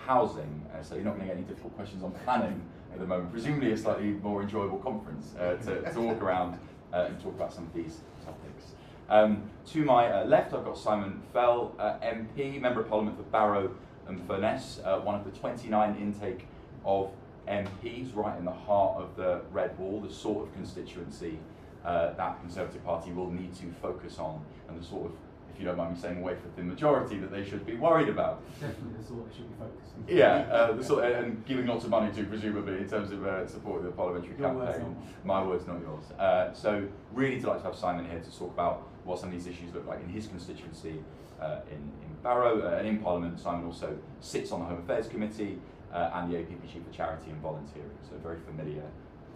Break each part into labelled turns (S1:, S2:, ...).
S1: housing, so you're not going to get any difficult questions on planning at the moment. Presumably a slightly more enjoyable conference to walk around and talk about some of these topics. To my left, I've got Simon Fell, MP, Member of Parliament for Barrow and Furness, one of the 29 intake of MPs, right in the heart of the Red Wall, the sort of constituency that Conservative Party will need to focus on, and the sort of, if you don't mind me saying, away from the majority that they should be worried about.
S2: Definitely the sort they should be focusing on.
S1: Yeah, the sort and giving lots of money to, presumably, in terms of supporting the parliamentary campaign. My words, not yours. So really delighted to have Simon here to talk about what some of these issues look like in his constituency in Barrow and in Parliament. Simon also sits on the Home Affairs Committee and the APP Chief for Charity and Volunteering, so very familiar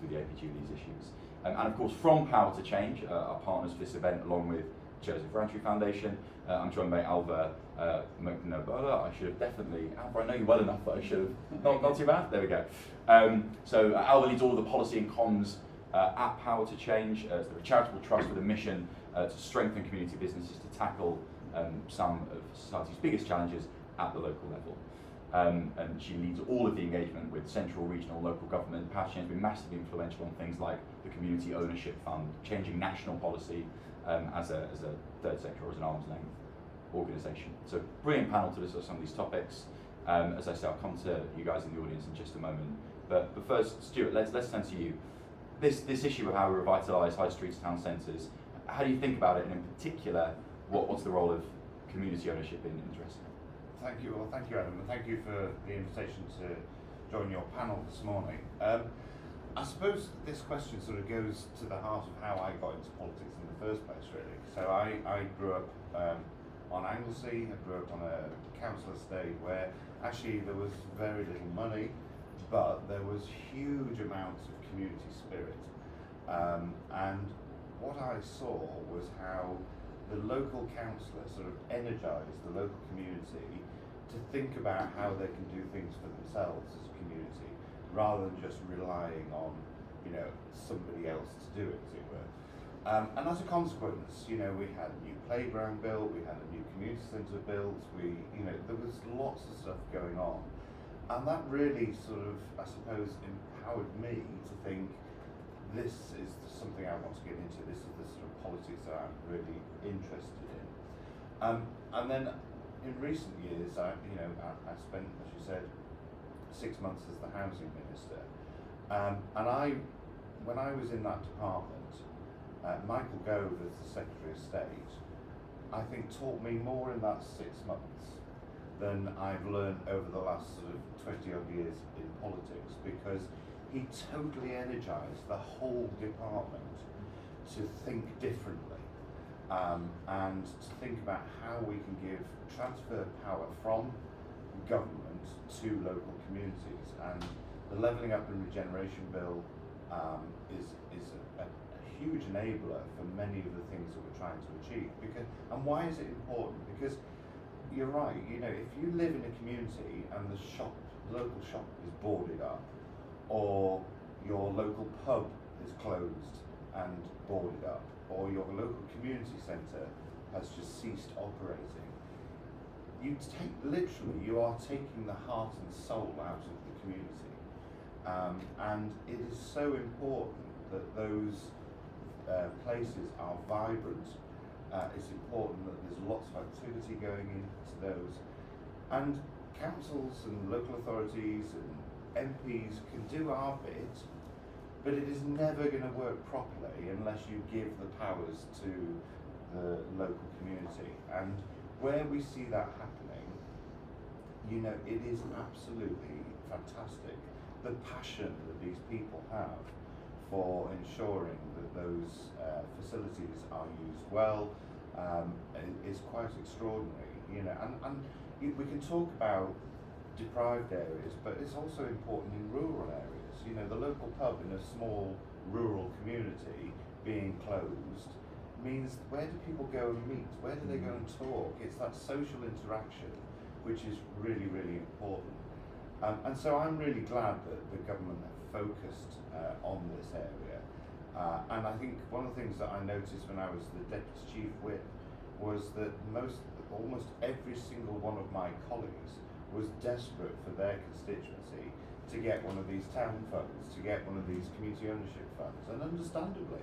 S1: with the APG with these issues. And of course, from Power to Change, our partners for this event, along with Joseph Rowntree Foundation. I'm joined by Alva McNabala. I should have definitely, Alva, I know you well enough, but I should have, not too bad, there we go. So Alva leads all of the policy and comms at Power to Change. It's a charitable trust with a mission to strengthen community businesses to tackle some of society's biggest challenges at the local level. And she leads all of the engagement with central, regional, local government. Power to Change has been massively influential on things like the Community Ownership Fund, changing national policy as a third sector or as an arm's length organisation. So brilliant panel to discuss some of these topics. As I say, I'll come to you guys in the audience in just a moment. But first, Stuart, let's turn to you. This issue of how we revitalise high streets, town centres, how do you think about it, and in particular, what's the role of community ownership in addressing it?
S3: Thank you. Well, thank you, Adam, and thank you for the invitation to join your panel this morning. I suppose this question sort of goes to the heart of how I got into politics in the first place, really. So I grew up on Anglesey. I grew up on a council estate where actually there was very little money, but there was huge amounts of community spirit. And what I saw was how the local councillor sort of energised the local community to think about how they can do things for themselves as a community, rather than just relying on, somebody else to do it, as it were. And as a consequence, we had a new playground built, we had a new community centre built, there was lots of stuff going on. And that really sort of, I suppose, empowered me to think, this is something I want to get into, this is the sort of politics that I'm really interested in. And then in recent years, I spent, as you said, 6 months as the housing minister. And when I was in that department, Michael Gove, as the Secretary of State, I think taught me more in that 6 months than I've learned over the last sort of 20 odd years in politics, because he totally energised the whole department to think differently and to think about how we can transfer power from government to local communities. And the Levelling Up and Regeneration Bill is a huge enabler for many of the things that we're trying to achieve. And why is it important? Because you're right, if you live in a community and the local shop is boarded up, or your local pub is closed and boarded up, or your local community centre has just ceased operating, you are taking the heart and soul out of the community. And it is so important that those places are vibrant. It's important that there's lots of activity going into those. And councils and local authorities and MPs can do our bit, but it is never going to work properly unless you give the powers to the local community. And where we see that happening, it is absolutely fantastic. The passion that these people have for ensuring that those facilities are used well is quite extraordinary. And we can talk about deprived areas, but it's also important in rural areas. The local pub in a small rural community being closed means, where do people go and meet? Where do they go and talk? It's that social interaction which is really, really important. And so I'm really glad that the government have focused on this area. And I think one of the things that I noticed when I was the Deputy Chief Whip was that almost every single one of my colleagues was desperate for their constituency to get one of these town funds, to get one of these community ownership funds, and understandably,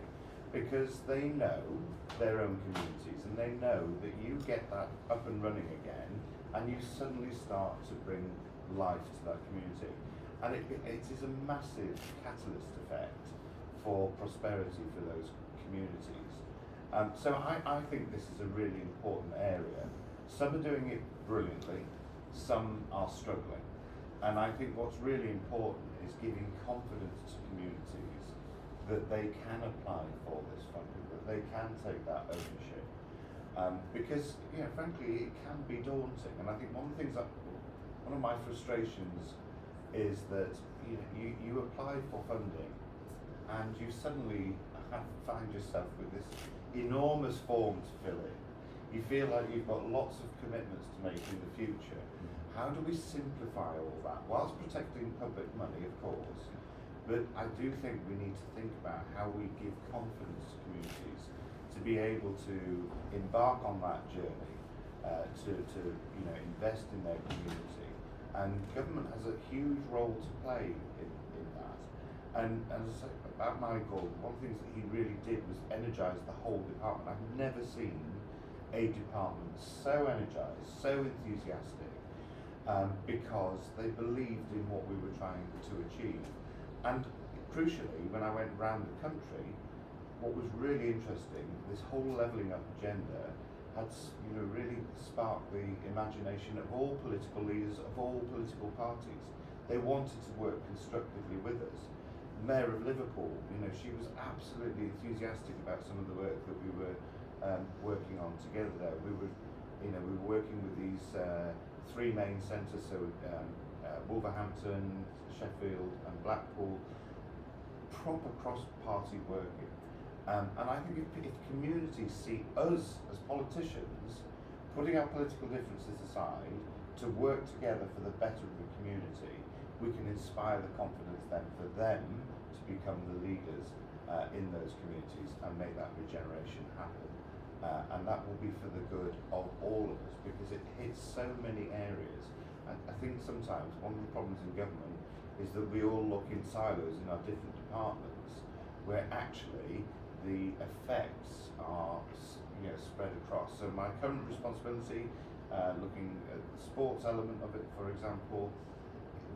S3: because they know their own communities and they know that you get that up and running again and you suddenly start to bring life to that community. And it is a massive catalyst effect for prosperity for those communities. So I think this is a really important area. Some are doing it brilliantly, some are struggling. And I think what's really important is giving confidence to communities that they can apply for this funding, that they can take that ownership. Because, frankly, it can be daunting. And I think one of my frustrations is that you apply for funding and you suddenly find yourself with this enormous form to fill in. You feel like you've got lots of commitments to make in the future. How do we simplify all that, whilst protecting public money, of course? But I do think we need to think about how we give confidence to communities to be able to embark on that journey, to invest in their community. And government has a huge role to play in that. And as I say, about Michael, one of the things that he really did was energise the whole department. I've never seen a department so energised, so enthusiastic, because they believed in what we were trying to achieve. And crucially, when I went around the country, what was really interesting, this whole levelling up agenda had really sparked the imagination of all political leaders, of all political parties. They wanted to work constructively with us. The Mayor of Liverpool, she was absolutely enthusiastic about some of the work that we were working on together there. We were working with these three main centres, so Wolverhampton, Sheffield and Blackpool, proper cross-party working. And I think if communities see us as politicians putting our political differences aside to work together for the better of the community, we can inspire the confidence then for them to become the leaders in those communities and make that regeneration happen. And that will be for the good of all of us, because it hits so many areas. And I think sometimes one of the problems in government is that we all look in silos in our different departments, where actually the effects are spread across. So my current responsibility, looking at the sports element of it, for example,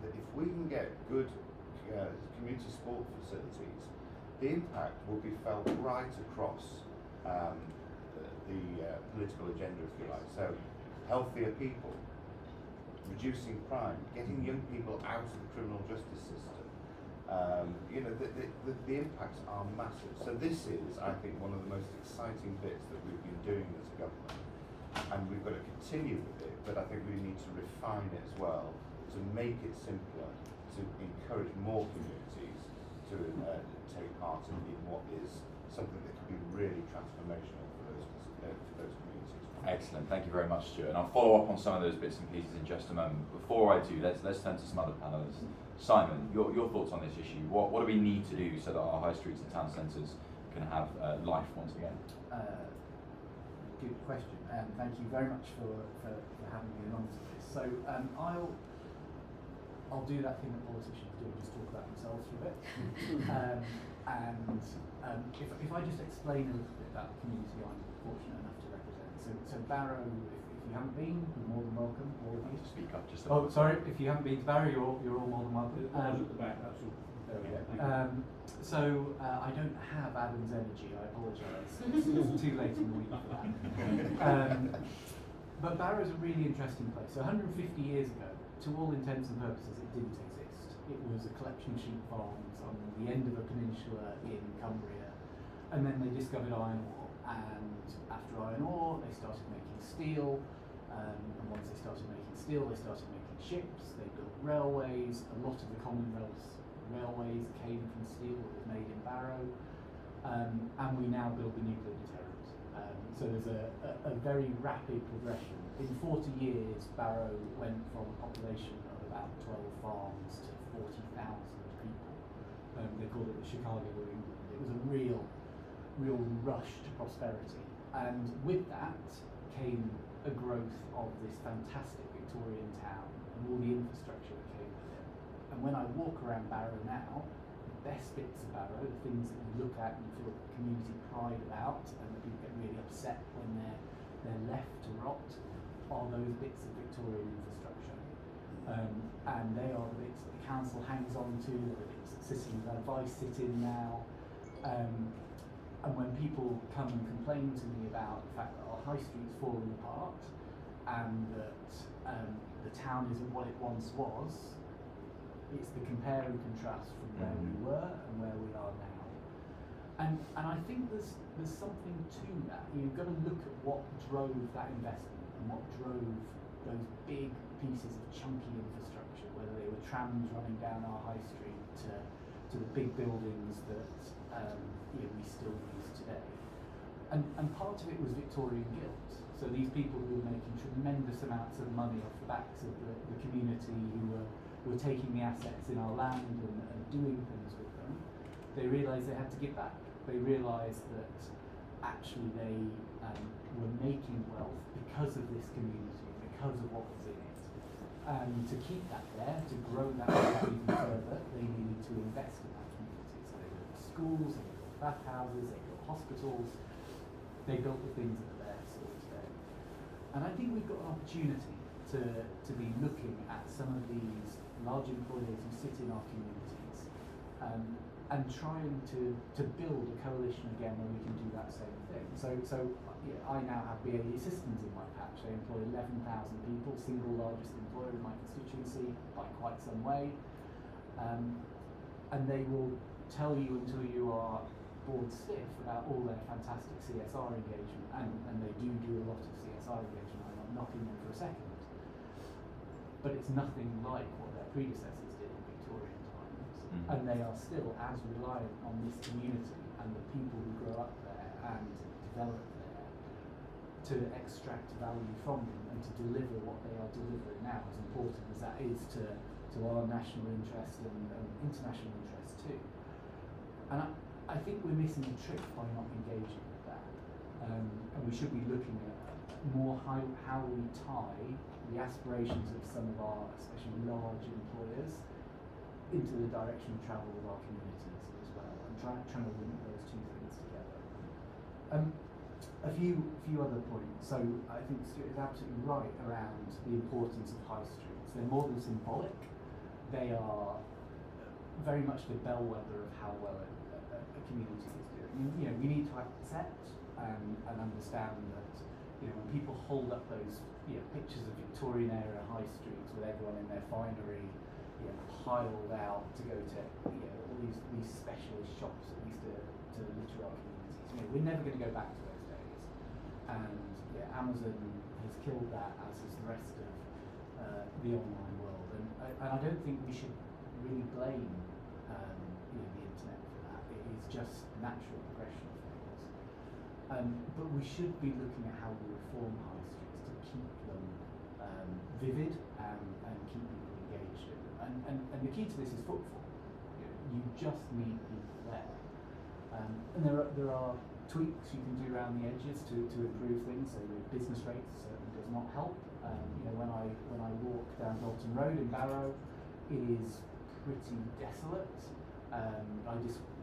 S3: that if we can get good community sport facilities, the impact will be felt right across the political agenda, if you like. So healthier people, reducing crime, getting young people out of the criminal justice system. The impacts are massive. So this is, I think, one of the most exciting bits that we've been doing as a government, and we've got to continue with it, but I think we need to refine it as well to make it simpler, to encourage more communities to take part in what is something that can be really transformational for those communities.
S1: Excellent, thank you very much, Stuart. And I'll follow up on some of those bits and pieces in just a moment. Before I do, let's turn to some other panellists. Simon, your thoughts on this issue? What do we need to do so that our high streets and town centres can have life once again?
S2: Good question, and thank you very much for having me along to this. So I'll do that thing that politicians do, just talk about themselves for a bit. If I just explain a little bit about the community I'm fortunate enough to represent. So Barrow, if you haven't been, you're more than welcome, all of you.
S1: Speak up just a
S2: Oh, sorry, if you haven't been to Barrow, you're all more than welcome.
S4: At the back, that's all.
S2: There we go. So I don't have Adam's energy, I apologise. It's too late in the week for that. But Barrow's a really interesting place. So 150 years ago, to all intents and purposes, it didn't exist. It was a collection of sheep farms on the end of a peninsula in Cumbria, and then they discovered iron ore, and after iron ore they started making steel, and once they started making steel they started making ships, they built railways. A lot of the Commonwealth's railways came from steel that was made in Barrow, and we now build the nuclear deterrent. So there's a very rapid progression. In 40 years, Barrow went from a population of about 12 farms to 40,000 people. They called it the Chicago of England. It was a real rush to prosperity. And with that came a growth of this fantastic Victorian town and all the infrastructure that came with it. And when I walk around Barrow now, the best bits of Barrow, the things that you look at and you feel community pride about, and that people get really upset when they're left to rot, are those bits of Victorian infrastructure. And they are the bits that the council hangs on to, the bits that citizens' advice sit in now. And when people come and complain to me about the fact that our high street's falling apart and that the town isn't what it once was, it's the compare and contrast from where we were and where we are now. And I think there's something to that. You've got to look at what drove that investment and what drove those big pieces of chunky infrastructure, whether they were trams running down our high street to the big buildings that we still use today. And part of it was Victorian guilt. So these people who were making tremendous amounts of money off the backs of the community, who were taking the assets in our land and doing things with them, they realised they had to give back. They realised that actually they were making wealth because of this community, because of what was in it. And to keep that there, to grow that even further, they needed to invest in that community. So they built schools, they built bathhouses, they built hospitals, they built the things that are there still today. And I think we've got an opportunity to be looking at some of these large employers who sit in our communities and trying to build a coalition again where we can do that same thing. So I now have BAE Systems in my patch. They employ 11,000 people, single largest employer in my constituency by quite some way. And they will tell you until you are bored stiff about all their fantastic CSR engagement, and they do a lot of CSR engagement. I'm not knocking them for a second. But it's nothing like what their predecessors did in Victorian times. And they are still as reliant on this community and the people who grow up there and develop there to extract value from them and to deliver what they are delivering now, as important as that is to our national interest and international interest too. And I think we're missing a trick by not engaging with that. And we should be looking at more how we tie the aspirations of some of our, especially large employers, into the direction of travel of our communities as well, and trying to link those two things together. A few other points. So I think Stuart is absolutely right around the importance of high streets. They're more than symbolic. They are very much the bellwether of how well a community is doing. We need to accept and understand that when people hold up those pictures of Victorian era high streets with everyone in their finery, piled out to go to all these specialist shops that used to litter our communities. We're never going to go back to those days, and Amazon has killed that, as has the rest of the online world. And I don't think we should really blame the internet for that. It is just natural progression of things. But we should be looking at how we reform high streets to keep them vivid and keep people engaged in them. And the key to this is footfall. You just need people there. And there are tweaks you can do around the edges to improve things. So the business rates certainly does not help. When I walk down Dalton Road in Barrow, it is pretty desolate. I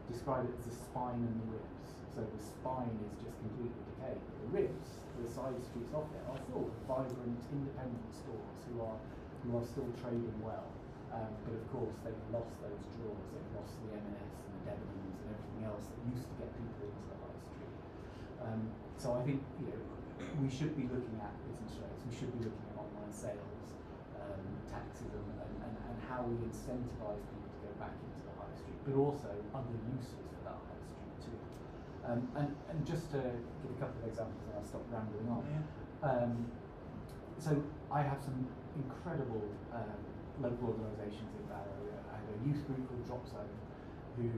S2: describe it as the spine and the ribs. So the spine is just completely decayed. The ribs, the side streets off it, are full of vibrant, independent stores who are still trading well. But of course, they've lost those draws. They've lost the M&S and the Debenhams and everything else that used to get people into the high street. So I think we should be looking at business rates. We should be looking at online sales, taxes, and how we incentivise people to go back into the high street, but also other uses for that high street too. And just to give a couple of examples, and I'll stop rambling on. So I have some incredible local organisations in Barrow. I have a youth group called Drop Zone who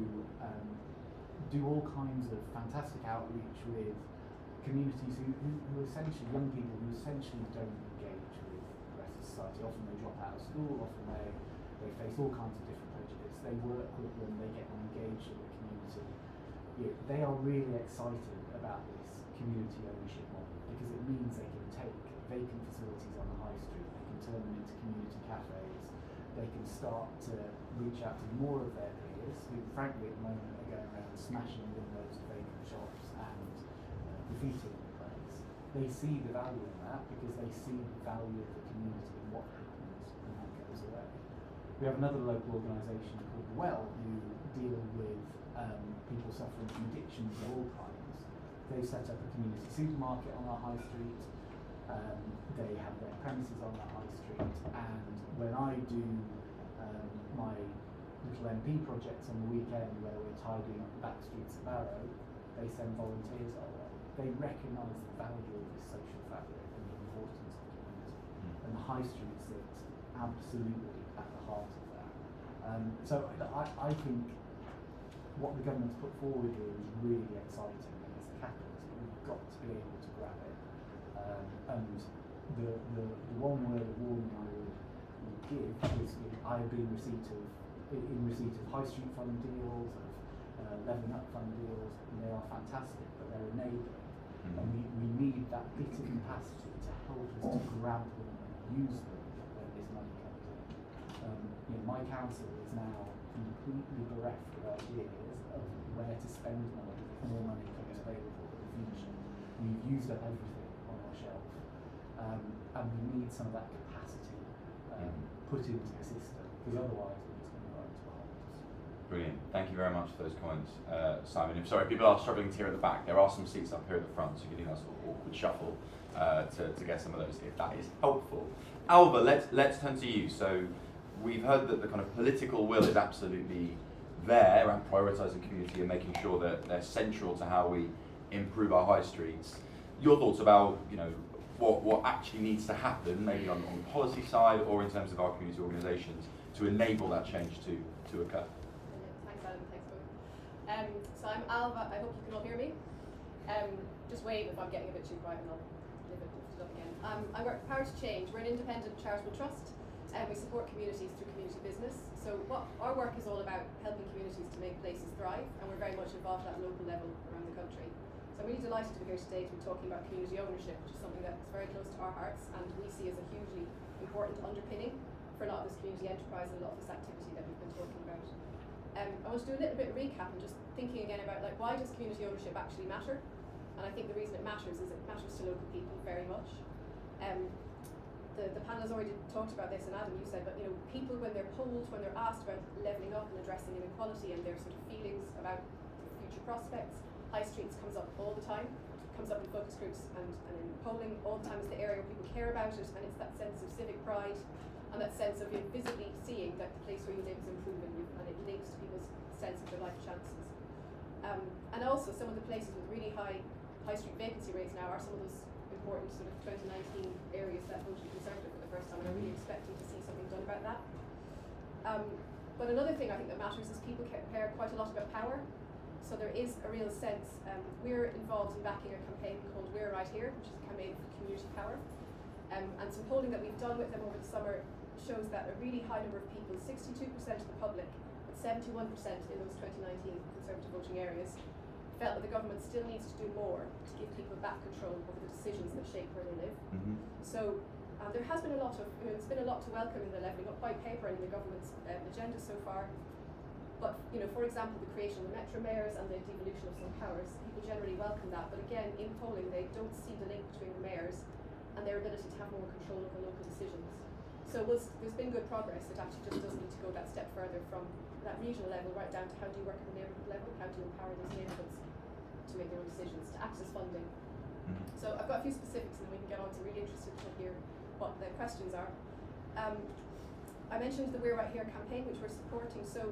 S2: do all kinds of fantastic outreach with communities who essentially, young people who essentially don't engage with the rest of society. Often they drop out of school, often they face all kinds of different prejudice. They work with them, they get them engaged in the community. They are really excited about this community ownership model because it means they can take vacant facilities on the high street, they can turn them into community cafes. They can start to reach out to more of their peers who, frankly, at the moment are going around smashing windows of vacant shops and graffitiing the place. They see the value in that because they see the value of the community and what happens when that goes away. We have another local organisation called Well who deal with people suffering from addictions of all kinds. They set up a community supermarket on our high street. They have their premises on that high street, and when I do my little MP projects on the weekend where we're tidying up the back streets of Barrow, they send volunteers our way. They recognise the value of this social fabric and the importance of community. And the high street sits absolutely at the heart of that. So I think what the government's put forward here is really exciting, and it's a catalyst, but we've got to be able to grab it. And the one word of warning I would give is I have been in receipt of high street fund deals, of levelling up fund deals, and they are fantastic, but they're enabling. And we need that bit of capacity to help us to grab them and use them when this money comes in. My council is now completely bereft of ideas of where to spend money if more money becomes available in the future. We've used up everything on our shelf, and we need some of that capacity put into the system, because otherwise we're just going to go into a hole.
S1: Brilliant. Thank you very much for those comments, Simon. I'm sorry, people are struggling to hear at the back. There are some seats up here at the front, so you're getting that sort of awkward shuffle to get some of those, if that is helpful. Alva, let's turn to you. So we've heard that the kind of political will is absolutely there around prioritising community and making sure that they're central to how we improve our high streets. Your thoughts about, what actually needs to happen, maybe on the policy side or in terms of our community organisations, to enable that change to occur?
S4: Thanks, Adam. Thanks, both. So I'm Alva. I hope you can all hear me. Just wave if I'm getting a bit too quiet and I'll lift it up again. I work for Power to Change. We're an independent charitable trust, and we support communities through community business. So what our work is all about helping communities to make places thrive, and we're very much involved at a local level around the country. So I'm really delighted to be here today to be talking about community ownership, which is something that's very close to our hearts and we see as a hugely important underpinning for a lot of this community enterprise and a lot of this activity that we've been talking about. I want to do a little bit of recap and just thinking again about why does community ownership actually matter? And I think the reason it matters is it matters to local people very much. The panel has already talked about this, and Adam, you said, but people when they're polled, when they're asked about levelling up and addressing inequality and their sort of feelings about future prospects, high streets comes up all the time, comes up in focus groups and in polling all the time as the area where people care about it, and it's that sense of civic pride and that sense of visibly seeing that the place where you live is improving, and it links to people's sense of their life chances. And also some of the places with really high street vacancy rates now are some of those important sort of 2019 areas that voted Conservative for the first time, and I'm really expecting to see something done about that. But another thing I think that matters is people care quite a lot about power. So there is a real sense, we're involved in backing a campaign called We're Right Here, which is a campaign for community power. And some polling that we've done with them over the summer shows that a really high number of people, 62% of the public, but 71% in those 2019 Conservative voting areas, felt that the government still needs to do more to give people back control over the decisions that shape where they live. So there has been a lot of, there's been a lot to welcome in the levelling up white paper and in the government's agenda so far. But for example, the creation of the metro mayors and the devolution of some powers, people generally welcome that. But again, in polling, they don't see the link between the mayors and their ability to have more control over local decisions. So there's been good progress. It actually just does need to go that step further from that regional level right down to how do you work at the neighbourhood level, how do you empower those neighbourhoods to make their own decisions, to access funding. So I've got a few specifics and then we can get on to really interested to hear what the questions are. I mentioned the We're Right Here campaign, which we're supporting. So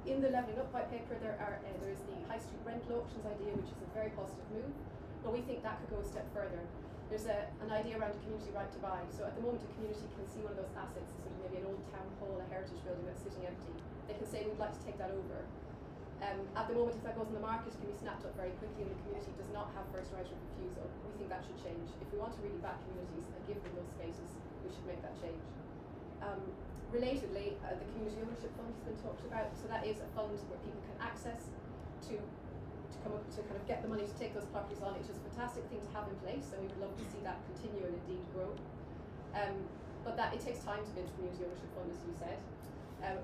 S4: in the Levelling Up white paper, there is the high street rental auctions idea, which is a very positive move, but we think that could go a step further. There's an idea around a community right to buy. So at the moment, a community can see one of those assets, sort of maybe an old town hall, a heritage building that's sitting empty. They can say, we'd like to take that over. At the moment, if that goes on the market, it can be snapped up very quickly and the community does not have first right of refusal. We think that should change. If we want to really back communities and give them those spaces, we should make that change. Relatedly, the Community Ownership Fund has been talked about. So that is a fund where people can access to come up to kind of get the money to take those properties on. It's just a fantastic thing to have in place, and we would love to see that continue and indeed grow. but that it takes time to build community ownership fund, as you said.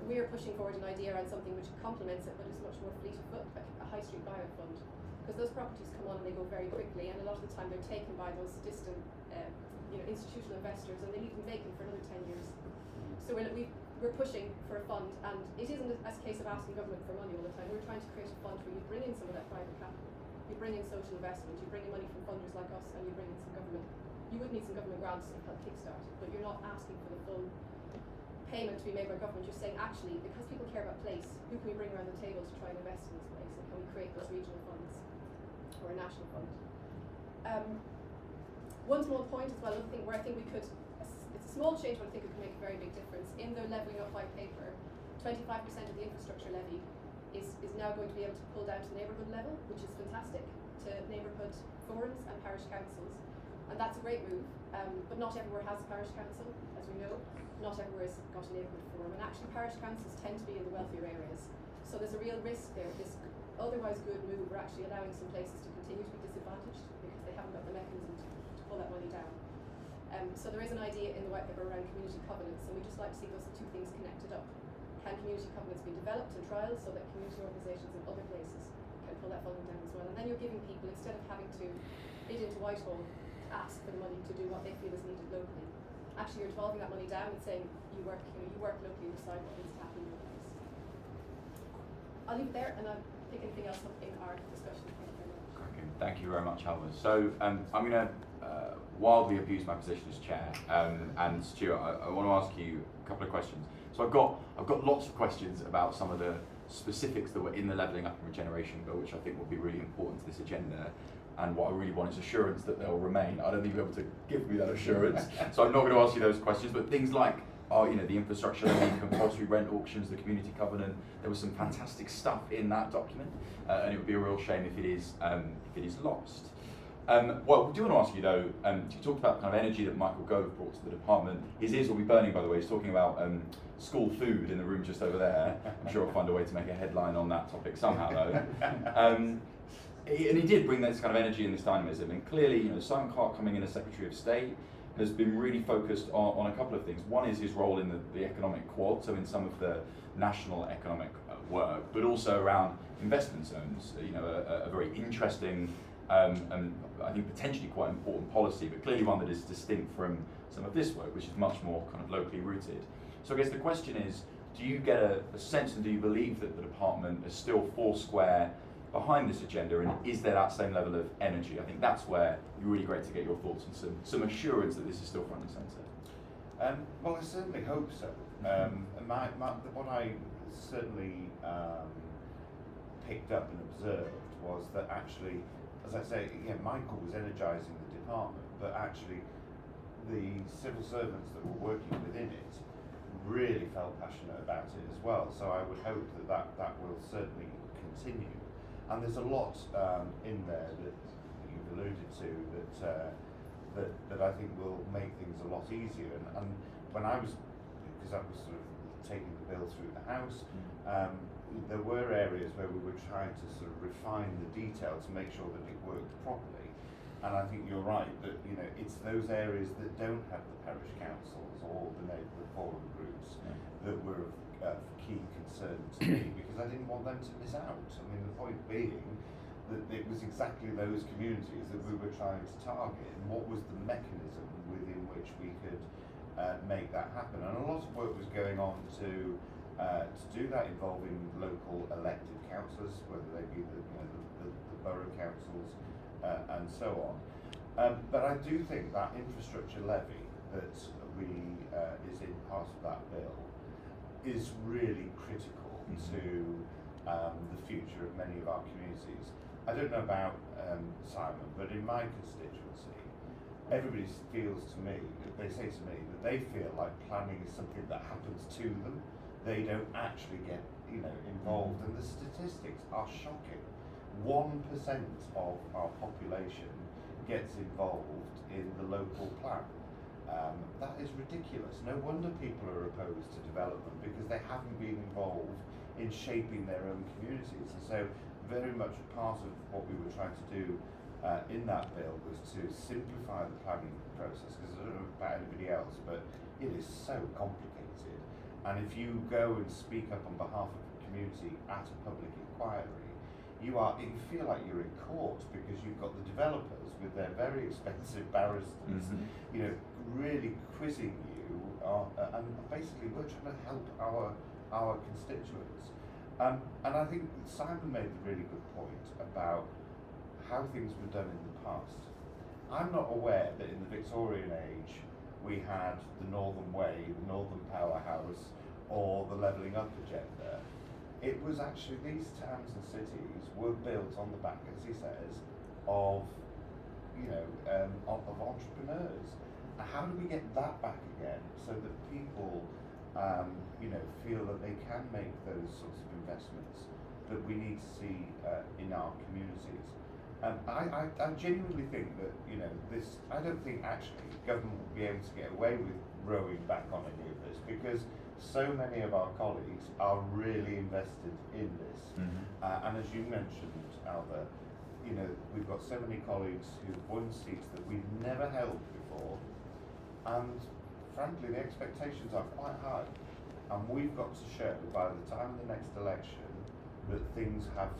S4: We're pushing forward an idea around something which complements it, but is much more fleet of foot, a high street buyout fund. Because those properties come on and they go very quickly, and a lot of the time they're taken by those distant institutional investors, and they leave them vacant for another 10 years. So we're pushing for a fund, and it isn't a case of asking government for money all the time. We're trying to create a fund where you bring in some of that private capital, you bring in social investment, you bring in money from funders like us, and you bring in some government. You would need some government grants to help kickstart, but you're not asking for the full payment to be made by government. You're saying, actually, because people care about place, who can we bring around the table to try and invest in this place, and can we create those regional funds or a national fund? One small point as well, another thing where I think we could, it's a small change, but I think it could make a very big difference. In the levelling up white paper, 25% of the infrastructure levy is now going to be able to pull down to neighbourhood level, which is fantastic, to neighbourhood forums and parish councils. And that's a great move, but not everywhere has a parish council, as we know. Not everywhere has got a neighbourhood forum, and actually parish councils tend to be in the wealthier areas. So there's a real risk there. This otherwise good move, we're actually allowing some places to continue to be disadvantaged because they haven't got the mechanism to pull that money down. So there is an idea in the white paper around community covenants, and we just like to see those two things connected up. Can community covenants be developed and trialled so that community organisations in other places can pull that funding down as well? And then you're giving people, instead of having to bid into Whitehall to ask for the money to do what they feel is needed locally, actually you're devolving that money down and saying you work locally and decide what needs to happen in your place. I'll leave it there, and I'll pick anything else up in our discussion. Thank you very much.
S1: Cracking. Thank you very much, Halvard. So I'm going to wildly abuse my position as chair, and Stuart, I want to ask you a couple of questions. So I've got lots of questions about some of the specifics that were in the Levelling Up and Regeneration Bill, which I think will be really important to this agenda. And what I really want is assurance that they'll remain. I don't think you'll be able to give me that assurance, so I'm not going to ask you those questions. But things like, the infrastructure levy, compulsory rent auctions, the community covenant. There was some fantastic stuff in that document, and it would be a real shame if it is lost. What I do want to ask you though, you talked about kind of energy that Michael Gove brought to the department. His ears will be burning, by the way. He's talking about school food in the room just over there. I'm sure I'll find a way to make a headline on that topic somehow though. And he did bring this kind of energy and this dynamism, and clearly, Simon Clarke coming in as Secretary of State has been really focused on a couple of things. One is his role in the economic quad, so in some of the national economic work, but also around investment zones, a very interesting and I think potentially quite important policy, but clearly one that is distinct from some of this work, which is much more kind of locally rooted. So I guess the question is, do you get a sense, and do you believe that the department is still foursquare behind this agenda, and is there that same level of energy? I think that's where it'd be really great to get your thoughts and some assurance that this is still front and centre.
S3: Well, I certainly hope so. What I certainly picked up and observed was that actually, as I say, Michael was energising the department, but actually the civil servants that were working within it really felt passionate about it as well. So I would hope that will certainly continue. And there's a lot in there that you've alluded to that I think will make things a lot easier. And when I was, because I was sort of taking the bill through the House, there were areas where we were trying to sort of refine the detail to make sure that it worked properly. And I think you're right that it's those areas that don't have the parish councils or the neighbourhood forum groups that were of key concern to me, because I didn't want them to miss out. I mean, the point being that it was exactly those communities that we were trying to target, and what was the mechanism within which we could make that happen. And a lot of work was going on to do that, involving local elected councillors, whether they be the borough councils and so on. But I do think that infrastructure levy that is in part of that bill is really critical to the future of many of our communities. I don't know about Simon, but in my constituency, everybody feels to me, they say to me that they feel like planning is something that happens to them. They don't actually get involved, and the statistics are shocking. 1% of our population gets involved in the local plan. That is ridiculous. No wonder people are opposed to development, because they haven't been involved in shaping their own communities. And so very much part of what we were trying to do in that bill was to simplify the planning process, because I don't know about anybody else, but it is so complicated. And if you go and speak up on behalf of the community at a public inquiry, you feel like you're in court, because you've got the developers with their very expensive barristers, really quizzing you, and basically we're trying to help our constituents. And I think Simon made a really good point about how things were done in the past. I'm not aware that in the Victorian age we had the Northern Way, the Northern Powerhouse, or the Levelling Up agenda. It was actually, these towns and cities were built on the back, as he says, of entrepreneurs. How do we get that back again, so that people feel that they can make those sorts of investments that we need to see in our communities? I genuinely think that I don't think actually government will be able to get away with rowing back on any of this, because so many of our colleagues are really invested in this. And as you mentioned, Albert, we've got so many colleagues who've won seats that we've never held before, and frankly the expectations are quite high, and we've got to show by the time of the next election that things have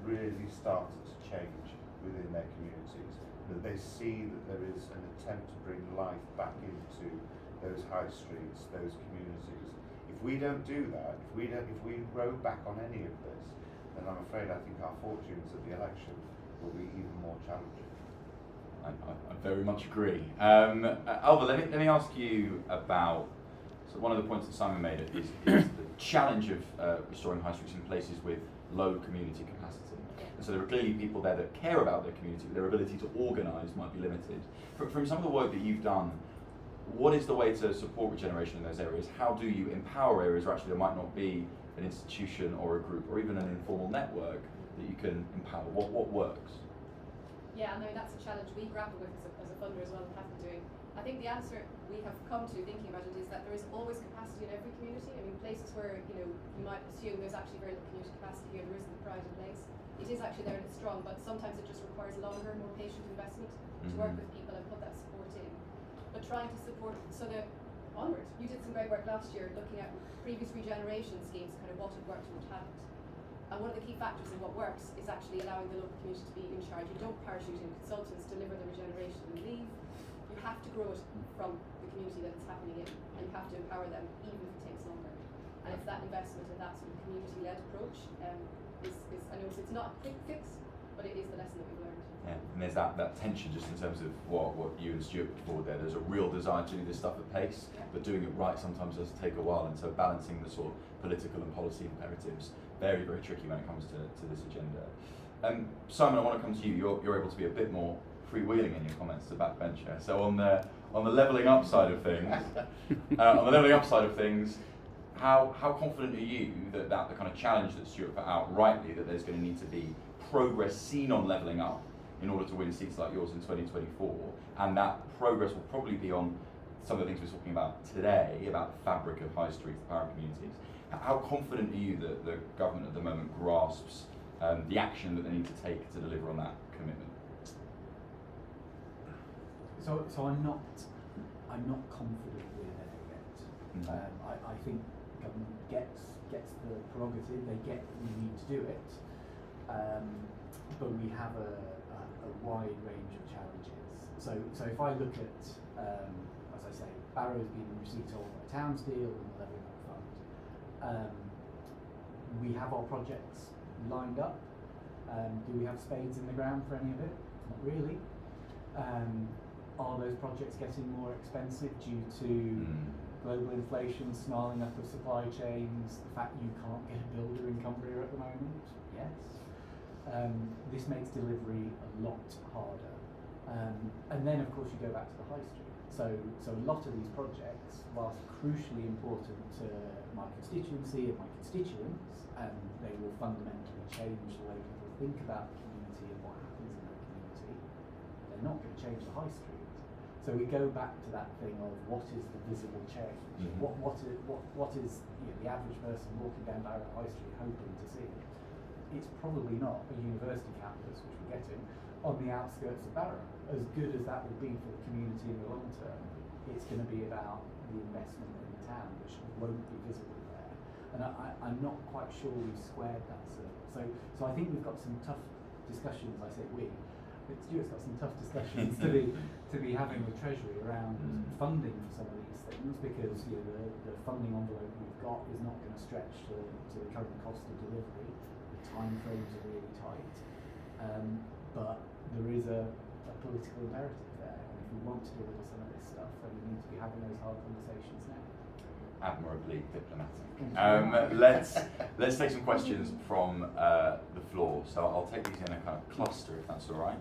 S3: really started to change within their communities, that they see that there is an attempt to bring life back into those high streets, those communities. If we don't do that, if we row back on any of this, then I'm afraid I think our fortunes at the election will be even more challenging.
S1: I very much agree. Alva, let me ask you about, so one of the points that Simon made is the challenge of restoring high streets in places with low community capacity. And so there are clearly people there that care about their community, but their ability to organise might be limited. From some of the work that you've done, what is the way to support regeneration in those areas? How do you empower areas where actually there might not be an institution or a group or even an informal network that you can empower? What works?
S4: Yeah, no, that's a challenge we grapple with as a funder as well, and have been doing. I think the answer we have come to thinking about it is that there is always capacity in every community. I mean, places where you might assume there's actually very little community capacity here, there isn't the pride in place. It is actually there and it's strong, but sometimes it just requires longer, more patient investment to work with people and put that support in. But trying to support, so the Onward, you did some great work last year looking at previous regeneration schemes, kind of what had worked and what hadn't. And one of the key factors in what works is actually allowing the local community to be in charge. You don't parachute in consultants, deliver the regeneration and leave. You have to grow it from the community that it's happening in, and you have to empower them even if it takes longer. And it's that investment and that sort of community-led approach is I know it's not a quick fix, but it is the lesson that we've learned.
S1: Yeah, and there's that tension just in terms of what you and Stuart put forward there. There's a real desire to do this stuff at pace, but doing it right sometimes does take a while, and so balancing the sort of political and policy imperatives, very, very tricky when it comes to this agenda. Simon, I want to come to you. You're able to be a bit more freewheeling in your comments to backbencher. So on the levelling up side of things, how confident are you that the kind of challenge that Stuart put out rightly, that there's going to need to be progress seen on levelling up in order to win seats like yours in 2024, and that progress will probably be on some of the things we're talking about today, about the fabric of high streets, the power of communities. How confident are you that the government at the moment grasps the action that they need to take to deliver on that commitment?
S2: So I'm not confident we're there yet. I think government gets the prerogative, they get that we need to do it, but we have a wide range of challenges. So if I look at, as I say, Barrow's been in receipt of a Towns deal and the Levelling Up Fund. We have our projects lined up. Do we have spades in the ground for any of it? Not really. Are those projects getting more expensive due to global inflation, snarling up of supply chains, the fact you can't get a builder in Cumbria at the moment? Yes. This makes delivery a lot harder. And then of course you go back to the high street. So a lot of these projects, whilst crucially important to my constituency and my constituents, and they will fundamentally change the way people think about the community and what happens in that community, they're not going to change the high street. So we go back to that thing of what is the visible change? What is the average person walking down Barrow High Street hoping to see? it's probably not a university campus, which we're getting, on the outskirts of Barrow. As good as that will be for the community in the long term, it's going to be about the investment in the town, which won't be visible there. And I'm not quite sure we've squared that circle. So I think we've got some tough discussions, I say we, but Stuart's got some tough discussions to be having with Treasury around funding for some of these things, because the funding envelope we've got is not going to stretch to the current cost of delivery. The time frames are really tight, but there is a political imperative there, and if we want to deliver some of this stuff, then we need to be having those hard conversations now.
S1: Admirably diplomatic. Let's take some questions from the floor. So I'll take these in a kind of cluster, if that's all right,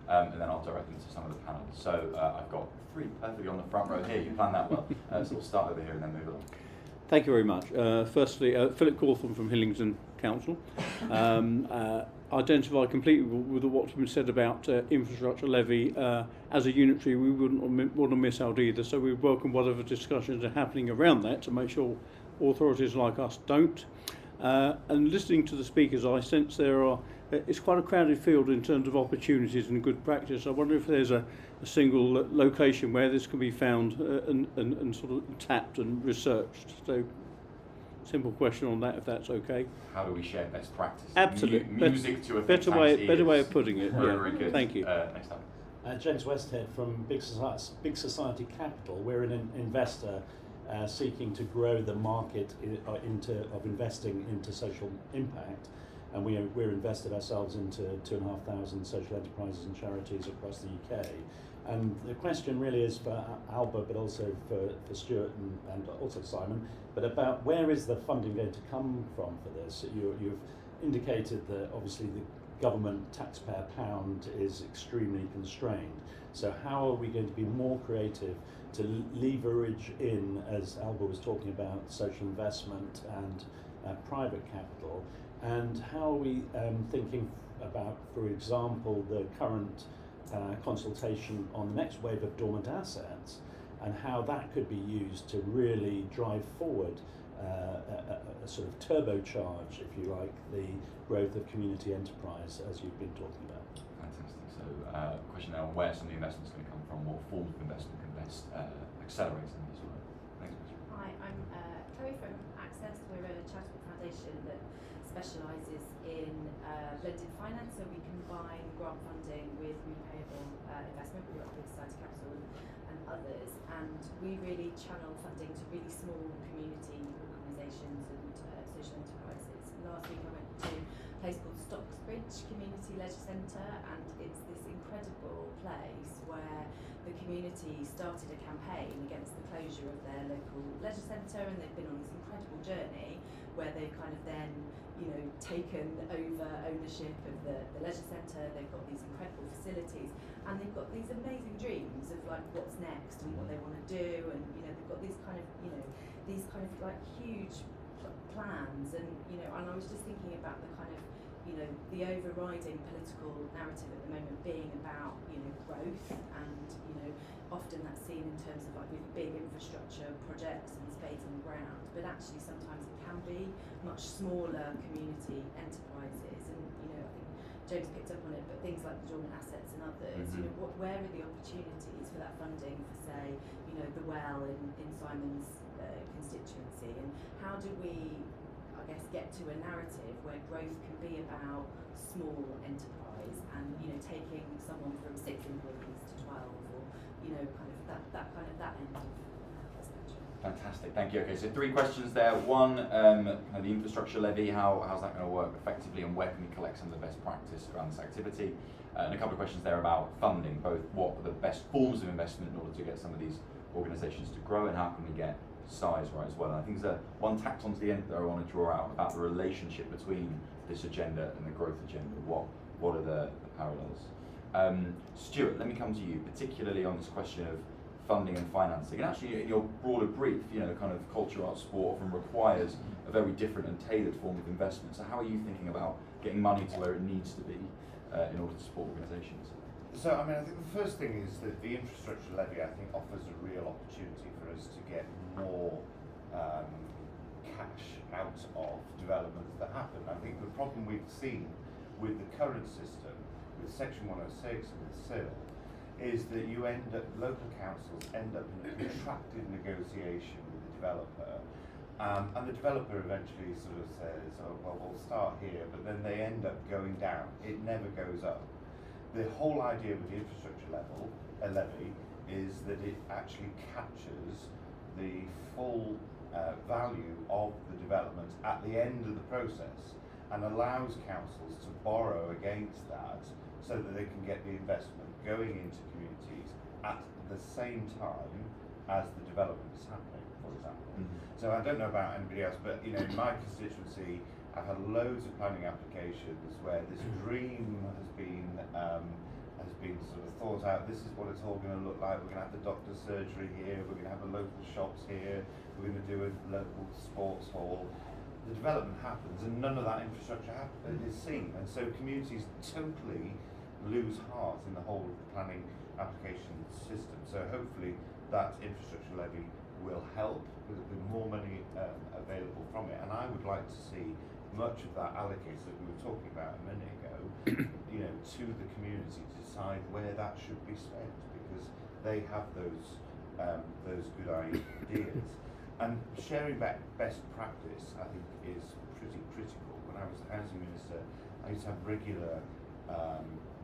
S1: and then I'll direct them to some of the panel. So I've got 3 perfectly on the front row here. You planned that well. So we'll start over here and then move along.
S5: Thank you very much. Firstly, Philip Cawthorne from Hillingdon Council. Identify completely with what's been said about infrastructure levy. As a unitary, we wouldn't want to miss out either, so we welcome whatever discussions are happening around that to make sure authorities like us don't. And listening to the speakers, I sense it's quite a crowded field in terms of opportunities and good practice. I wonder if there's a single location where this can be found and sort of tapped and researched. So, simple question on that, if that's okay.
S1: How do we share best practice?
S5: Absolutely.
S1: Music to a
S5: better way of putting it.
S1: Very good.
S5: Thank you.
S1: Next up.
S6: James Westhead from Big Society Capital. We're an investor seeking to grow the market of investing into social impact, and we're invested ourselves into 2,500 social enterprises and charities across the UK. And the question really is for Alba, but also for Stuart and also Simon, but about where is the funding going to come from for this? You've indicated that obviously the government taxpayer pound is extremely constrained. So how are we going to be more creative to leverage in, as Alba was talking about, social investment and private capital? And how are we thinking about, for example, the current consultation on the next wave of dormant assets, and how that could be used to really drive forward a sort of turbocharge, if you like, the growth of community enterprise, as you've been talking about.
S1: Fantastic. So, question now on where some of the investment's going to come from, what forms of investment can best accelerate some of these work. Next question.
S7: Hi, I'm Chloe from Access. We're a charitable foundation that specialises in blended finance, so we combine grant funding with repayable investment. We work with Society Capital and others, and we really channel funding to really small community organisations and social enterprises. Last week I went to a place called Stocksbridge Community Leisure Centre, and it's this incredible place where the community started a campaign against the closure of their local leisure centre, and they've been on this incredible journey where they've kind of then, taken over ownership of the leisure centre. They've got these incredible facilities, and they've got these amazing dreams of like what's next and what they want to do, and they've got these kind of like huge plans, and and I was just thinking about the kind of the overriding political narrative at the moment being about growth, and often that's seen in terms of like with big infrastructure projects and spades in the ground, but actually sometimes it can be much smaller community enterprises, and I think James picked up on it, but things like the dormant assets and others, where are the opportunities for that funding for, say, the well in Simon's constituency, and how do we, I guess, get to a narrative where growth can be about small enterprise and taking someone from 6 employees to 12, or kind of that end of the spectrum.
S1: Fantastic, thank you. Okay, so 3 questions there. One, kind of the infrastructure levy, how's that going to work effectively, and where can we collect some of the best practice around this activity? And a couple of questions there about funding, both what are the best forms of investment in order to get some of these organisations to grow, and how can we get size right as well. And I think there's one tacked onto the end that I want to draw out about the relationship between this agenda and the growth agenda. What are the parallels? Stuart, let me come to you, particularly on this question of funding and financing. And actually, in your broader brief, kind of culture, art, sport often requires a very different and tailored form of investment. So how are you thinking about getting money to where it needs to be in order to support organisations?
S3: So, I think the first thing is that the infrastructure levy, I think, offers a real opportunity for us to get more cash out of developments that happen. I think the problem we've seen with the current system, with Section 106 and with SIL, is that local councils end up in a contracted negotiation with the developer, and the developer eventually sort of says, oh, well, we'll start here, but then they end up going down. It never goes up. The whole idea with the infrastructure levy is that it actually captures the full value of the development at the end of the process and allows councils to borrow against that so that they can get the investment going into communities at the same time as the development is happening, for example. So I don't know about anybody else, but in my constituency, I've had loads of planning applications where this dream has been sort of thought out. This is what it's all going to look like. We're going to have the doctor's surgery here. We're going to have the local shops here. We're going to do a local sports hall. The development happens, and none of that infrastructure is seen, and so communities totally lose heart in the whole planning application system. So hopefully that infrastructure levy will help with more money available from it, and I would like to see much of that allocated that we were talking about a minute ago, to the community to decide where that should be spent, because they have those good ideas. And sharing best practice, I think, is pretty critical. When I was the housing minister, I used to have regular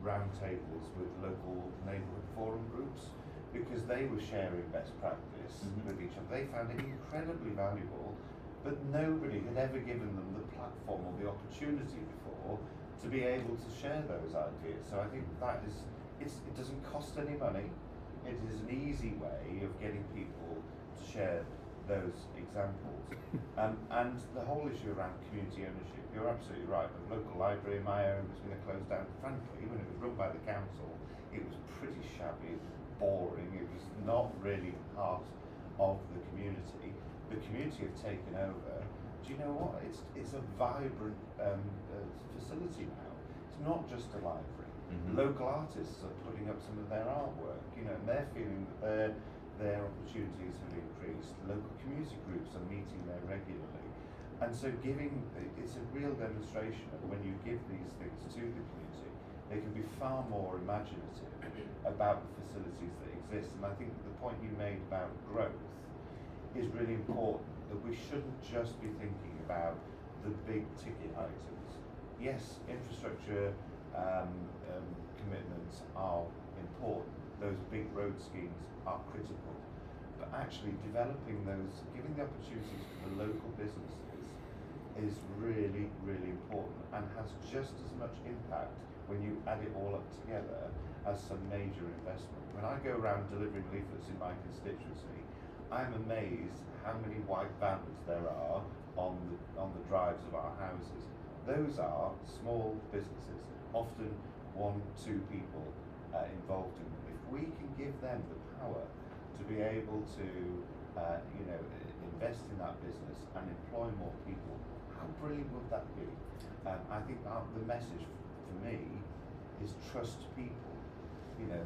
S3: roundtables with local neighbourhood forum groups, because they were sharing best practice with each other. They found it incredibly valuable, but nobody had ever given them the platform or the opportunity before to be able to share those ideas. So I think it doesn't cost any money. It is an easy way of getting people to share those examples. And the whole issue around community ownership, you're absolutely right. The local library in my area was going to close down. Frankly, when it was run by the council, it was pretty shabby, it was boring, it was not really part of the community. The community have taken over. Do you know what? It's a vibrant facility now. It's not just a library. Local artists are putting up some of their artwork, and they're feeling that their opportunities have increased. Local community groups are meeting there regularly. And so it's a real demonstration of when you give these things to the community, they can be far more imaginative about the facilities that exist. And I think the point you made about growth is really important, that we shouldn't just be thinking about the big ticket items. Yes, infrastructure commitments are important. Those big road schemes are critical. But actually developing those, giving the opportunities for the local businesses is really, really important and has just as much impact when you add it all up together as some major investment. When I go around delivering leaflets in my constituency, I'm amazed how many white vans there are on the drives of our houses. Those are small businesses, often 1-2 people involved in them. If we can give them the power to be able to invest in that business and employ more people, how brilliant would that be? I think the message for me is trust people.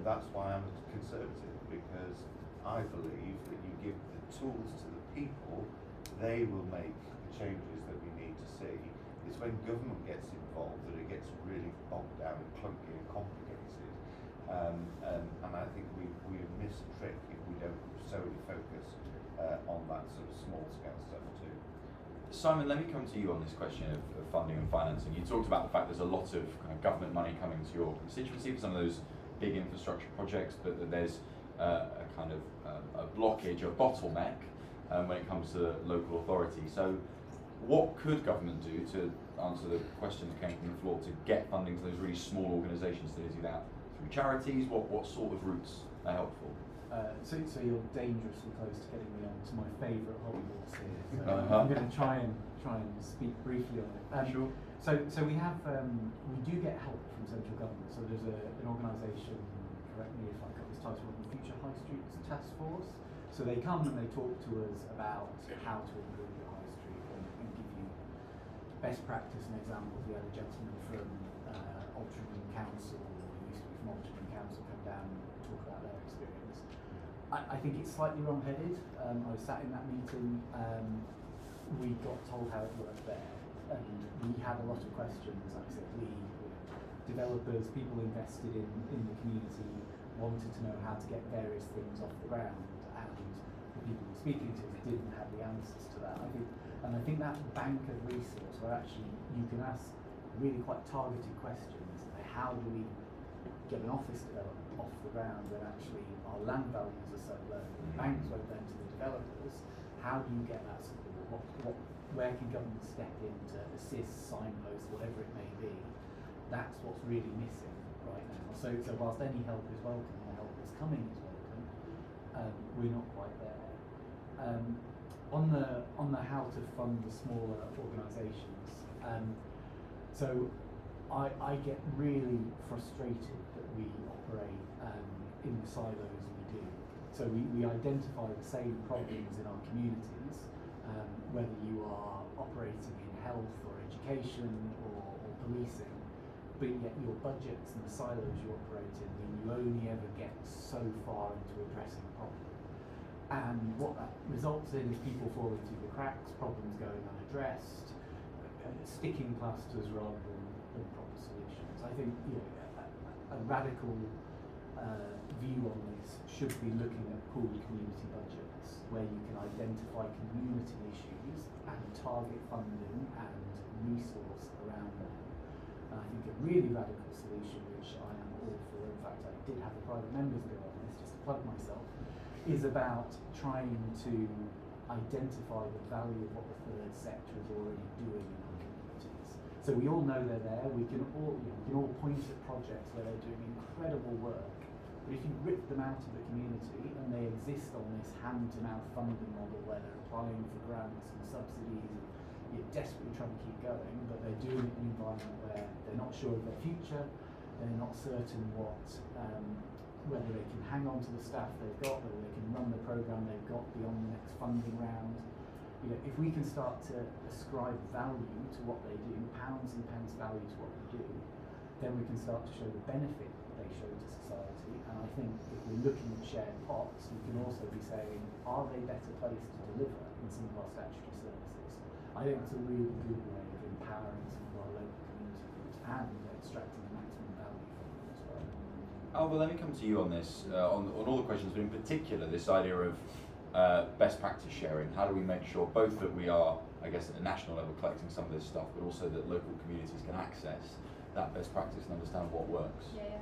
S3: That's why I'm a Conservative, because I believe that you give the tools to the people, they will make the changes that we need to see. It's when government gets involved that it gets really bogged down and clunky and complicated. And I think we miss a trick if we don't solely focus on that sort of small scale stuff too.
S1: Simon, let me come to you on this question of funding and financing. You talked about the fact there's a lot of kind of government money coming to your constituency for some of those big infrastructure projects, but that there's a kind of a blockage, a bottleneck when it comes to local authority. So what could government do to answer the question that came from the floor to get funding to those really small organisations? Do they do that through charities? What sort of routes are helpful?
S2: So you're dangerously close to getting me on to my favourite hobby horse here. So I'm going to try and speak briefly on it.
S1: Sure.
S2: So we have we do get help from central government. So there's an organisation, correct me if I got this title wrong, Future High Streets Task Force. So they come and they talk to us about how to improve your high street and give you best practice and examples. We had a gentleman from Altrincham Council, who used to be from Altrincham Council, come down and talk about their experience. I think it's slightly wrong-headed. I was sat in that meeting. we got told how it worked there, and we had a lot of questions. Like I said, developers, people invested in the community, wanted to know how to get various things off the ground, and the people we were speaking to didn't have the answers to that. I think that bank of resource, where actually you can ask really quite targeted questions. How do we get an office development off the ground when actually our land values are so low? The banks won't lend to the developers. How do you get that support? Where can government step in to assist, signpost, whatever it may be? That's what's really missing right now. So whilst any help is welcome, the help that's coming is welcome, we're not quite there. On the how to fund the smaller organisations, so I get really frustrated that we operate in the silos we do. So we identify the same problems in our communities, whether you are operating in health or education or policing, but yet your budgets and the silos you operate in mean you only ever get so far into addressing a problem. And what that results in is people falling through the cracks, problems going unaddressed, sticking plasters rather than proper solutions. I think a radical view on this should be looking at pooled community budgets, where you can identify community issues and target funding and resource around them. And I think a really radical solution, which I am all for, in fact I did have a private members bill on this, just to plug myself, is about trying to identify the value of what the third sector is already doing in our communities. So we all know they're there, we can all point at projects where they're doing incredible work, but if you rip them out of the community and they exist on this hand-to-mouth funding model where they're applying for grants and subsidies, and you're desperately trying to keep going, but they're doing it in an environment where they're not sure of their future, they're not certain whether they can hang on to the staff they've got, whether they can run the programme they've got beyond the next funding round. If we can start to ascribe value to what they do, pounds and pence value to what they do, then we can start to show the benefit they show to society. And I think if we're looking at shared pots, we can also be saying, are they better placed to deliver in some of our statutory services? I think it's a really good way of empowering some of our local community groups and extracting the maximum value from them as well.
S1: Oh, well, let me come to you on this, on all the questions, but in particular this idea of best practice sharing. How do we make sure both that we are, I guess, at a national level collecting some of this stuff, but also that local communities can access that best practice and understand what works?
S4: Yeah.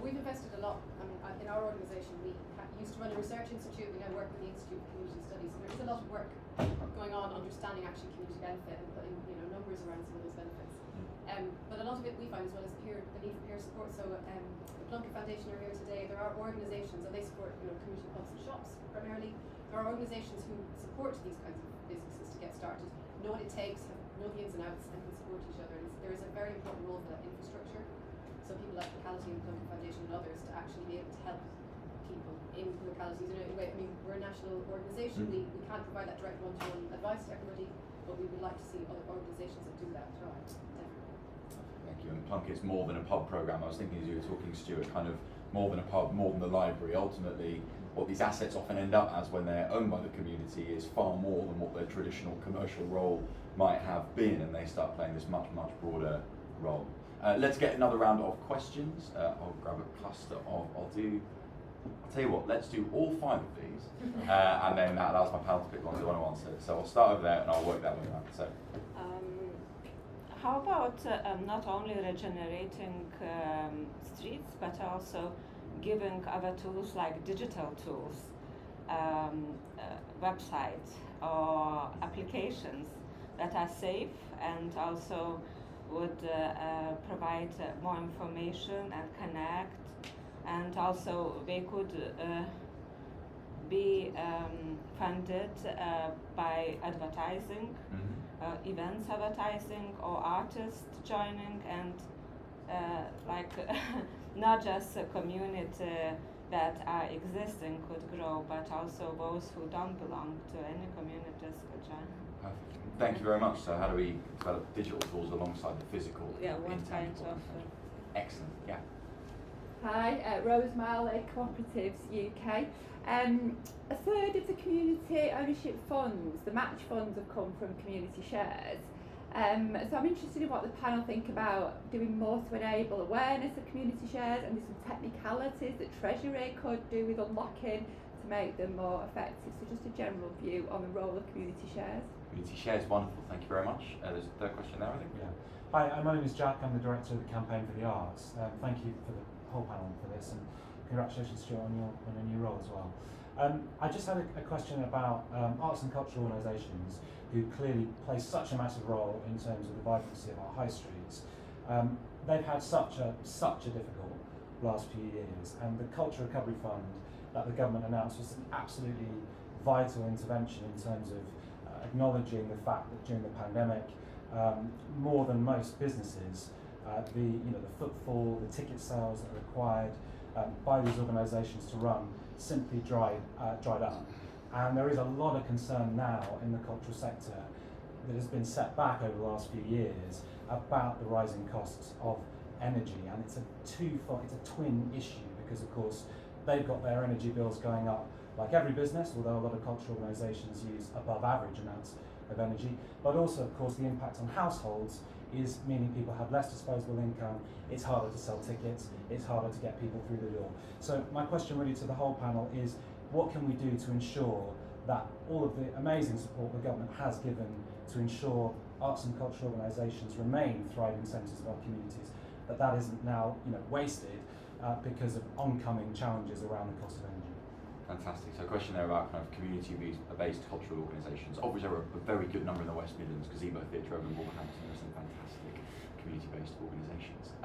S4: We've invested a lot. I mean, in our organisation, we used to run a research institute. We now work with the Institute of Community Studies. So there is a lot of work going on understanding actually community benefit and putting numbers around some of those benefits. But a lot of it we find as well is the need for peer support. So the Plunkett Foundation are here today. There are organisations, and they support community pubs and shops primarily. There are organisations who support these kinds of businesses to get started, know what it takes, know the ins and outs, and can support each other. And there is a very important role for that infrastructure. So people like Locality and the Plunkett Foundation and others to actually be able to help people in localities in a way. I mean, we're a national organisation. We can't provide that direct one-to-one advice to everybody, but we would like to see other organisations that do that thrive. Definitely.
S1: Thank you. And Plunkett's more than a pub programme. I was thinking as you were talking, Stuart, kind of more than a pub, more than the library. Ultimately, what these assets often end up as when they're owned by the community is far more than what their traditional commercial role might have been, and they start playing this much, much broader role. Let's get another round of questions. I'll grab a cluster of, I'll tell you what, let's do all 5 of these, and then that allows my panel to pick one they want to answer. So I'll start over there and I'll work that way around. So,
S8: how about not only regenerating streets, but also giving other tools like digital tools, websites or applications that are safe and also would provide more information and connect, and also they could be funded by advertising, events advertising, or artists joining, and not just a community that are existing could grow, but also those who don't belong to any communities could join.
S1: perfect. Thank you very much. So how do we develop digital tools alongside the physical?
S8: Yeah, what kind
S1: intangible?
S8: of...
S1: Excellent, yeah.
S9: Hi, Rose Marley Cooperatives UK. A third of the community ownership funds, the match funds, have come from community shares. So I'm interested in what the panel think about doing more to enable awareness of community shares, and there's some technicalities that Treasury could do with unlocking to make them more effective. So just a general view on the role of community shares.
S1: Community shares, wonderful, thank you very much. There's a third question there, I think.
S10: Yeah. Hi, my name is Jack. I'm the director of the Campaign for the Arts. Thank you for the whole panel for this, and congratulations, Stuart, on your new role as well. I just had a question about arts and cultural organisations who clearly play such a massive role in terms of the vibrancy of our high streets. They've had such a difficult last few years, and the Culture Recovery Fund that the government announced was an absolutely vital intervention in terms of acknowledging the fact that during the pandemic, more than most businesses, the footfall, the ticket sales that are required by these organisations to run simply dried up. And there is a lot of concern now in the cultural sector that has been set back over the last few years about the rising costs of energy, and it's a twin issue, because of course they've got their energy bills going up like every business, although a lot of cultural organisations use above average amounts of energy, but also of course the impact on households is meaning people have less disposable income, it's harder to sell tickets, it's harder to get people through the door. So my question really to the whole panel is, what can we do to ensure that all of the amazing support the government has given to ensure arts and cultural organisations remain thriving centres of our communities, that isn't now wasted because of oncoming challenges around the cost of energy?
S1: Fantastic. So a question there about kind of community-based cultural organisations. Obviously there are a very good number in the West Midlands, Gazebo Theatre over in Wolverhampton. There are some fantastic community-based organisations.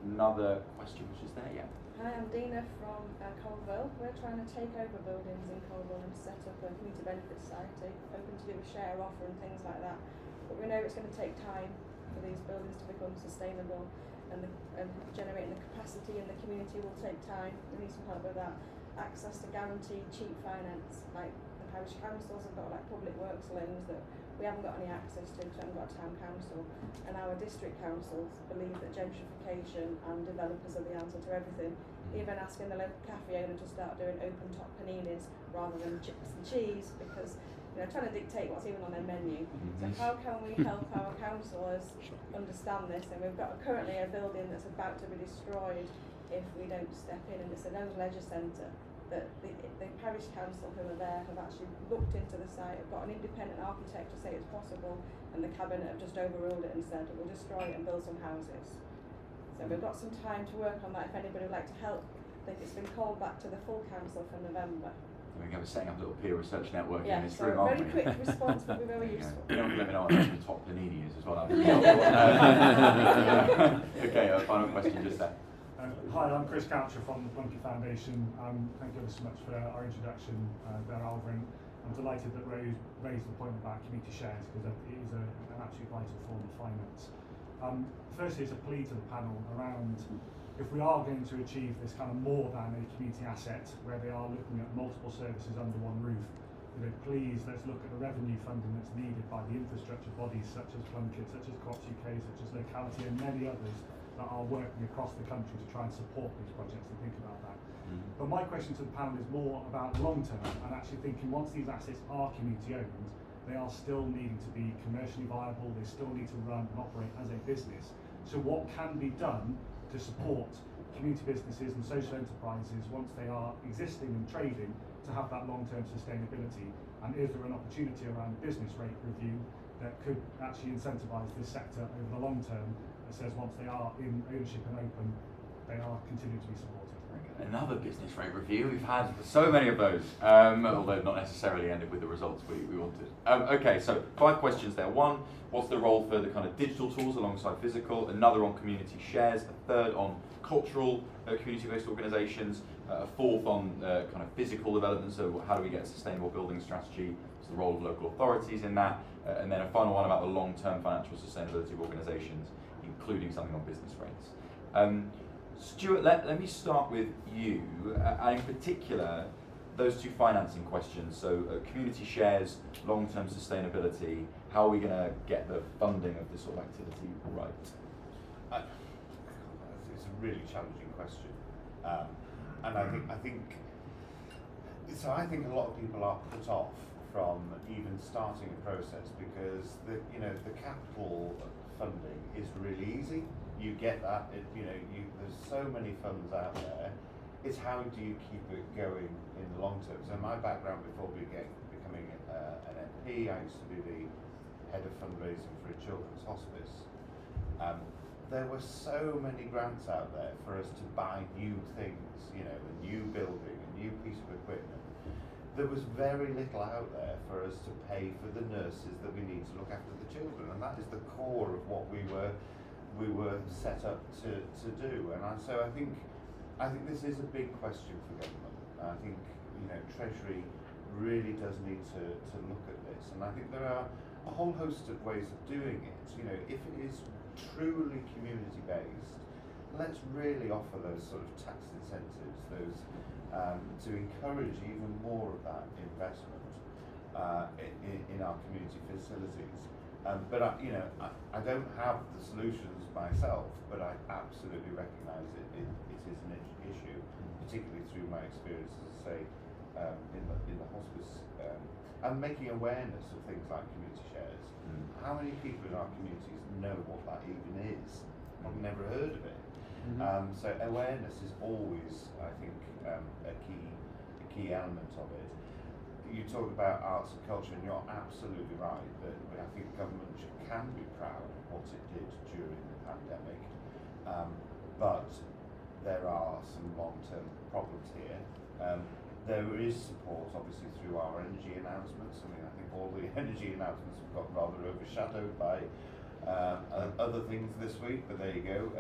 S1: Another question which is there, yeah.
S11: Hi, I'm Dina from Colville. We're trying to take over buildings in Colville and set up a community benefit society, hoping to do a share offer and things like that. But we know it's going to take time for these buildings to become sustainable, and generating the capacity in the community will take time. We need some help with that. Access to guaranteed cheap finance, like the parish councils have got like public works loans that we haven't got any access to because we haven't got a town council, and our district councils believe that gentrification and developers are the answer to everything, even asking the local cafe owner to start doing open top paninis rather than chips and cheese, because trying to dictate what's even on their menu. So how can we help our councillors understand this? And we've got currently a building that's about to be destroyed if we don't step in, and it's an old leisure centre that the parish council who are there have actually looked into the site, have got an independent architect to say it's possible, and the cabinet have just overruled it and said we'll destroy it and build some houses. So we've got some time to work on that if anybody would like to help. I think it's been called back to the full council for November.
S1: We're setting up a little peer research network
S11: in
S1: this
S11: so
S1: room, aren't we?
S11: very quick response would be very useful.
S1: You don't let me know what the top panini is as well. That would be helpful. Okay, final question just there.
S12: Hi, I'm Chris Coucher from the Plunky Foundation. Thank you ever so much for our introduction there, Alvin. I'm delighted that Rose raised the point about community shares, because it is an absolutely vital form of finance. Firstly, it's a plea to the panel around, if we are going to achieve this kind of more than a community asset, where they are looking at multiple services under one roof, please let's look at the revenue funding that's needed by the infrastructure bodies such as Plunkett, such as Co-ops UK, such as Locality, and many others that are working across the country to try and support these projects, and think about that. But my question to the panel is more about long term, and actually thinking once these assets are community owned, they are still needing to be commercially viable, they still need to run and operate as a business. So what can be done to support community businesses and social enterprises once they are existing and trading to have that long-term sustainability? And is there an opportunity around a business rate review that could actually incentivise this sector over the long term, that says once they are in ownership and open, they are continuing to be supported?
S1: Another business rate review. We've had so many of those, although not necessarily ended with the results we wanted. Okay, so 5 questions there. 1, what's the role for the kind of digital tools alongside physical? Another on community shares. A third on cultural community-based organisations. A fourth on kind of physical development, so how do we get a sustainable building strategy? What's the role of local authorities in that? And then a final one about the long-term financial sustainability of organisations, including something on business rates. Stuart, let me start with you, and in particular, those 2 financing questions. So community shares, long-term sustainability, how are we going to get the funding of this sort of activity right?
S3: It's a really challenging question. And I think a lot of people are put off from even starting a process because the capital funding is really easy. You get that. There's so many funds out there. It's how do you keep it going in the long term. So my background before becoming an MP, I used to be the head of fundraising for a children's hospice. There were so many grants out there for us to buy new things, a new building, a new piece of equipment. There was very little out there for us to pay for the nurses that we need to look after the children, and that is the core of what we were set up to do. And so I think this is a big question for government. I think Treasury really does need to look at this, and I think there are a whole host of ways of doing it. If it is truly community based, let's really offer those sort of tax incentives, those to encourage even more of that investment in our community facilities. But I don't have the solutions myself, but I absolutely recognise it is an issue, particularly through my experience, as I say, in the hospice, and making awareness of things like community shares. How many people in our communities know what that even is? I've never heard of it. So awareness is always, I think, a key element of it. You talk about arts and culture, and you're absolutely right that I think government can be proud of what it did during the pandemic, but there are some long-term problems here. There is support, obviously, through our energy announcements. I think all the energy announcements have got rather overshadowed by other things this week, but there you go.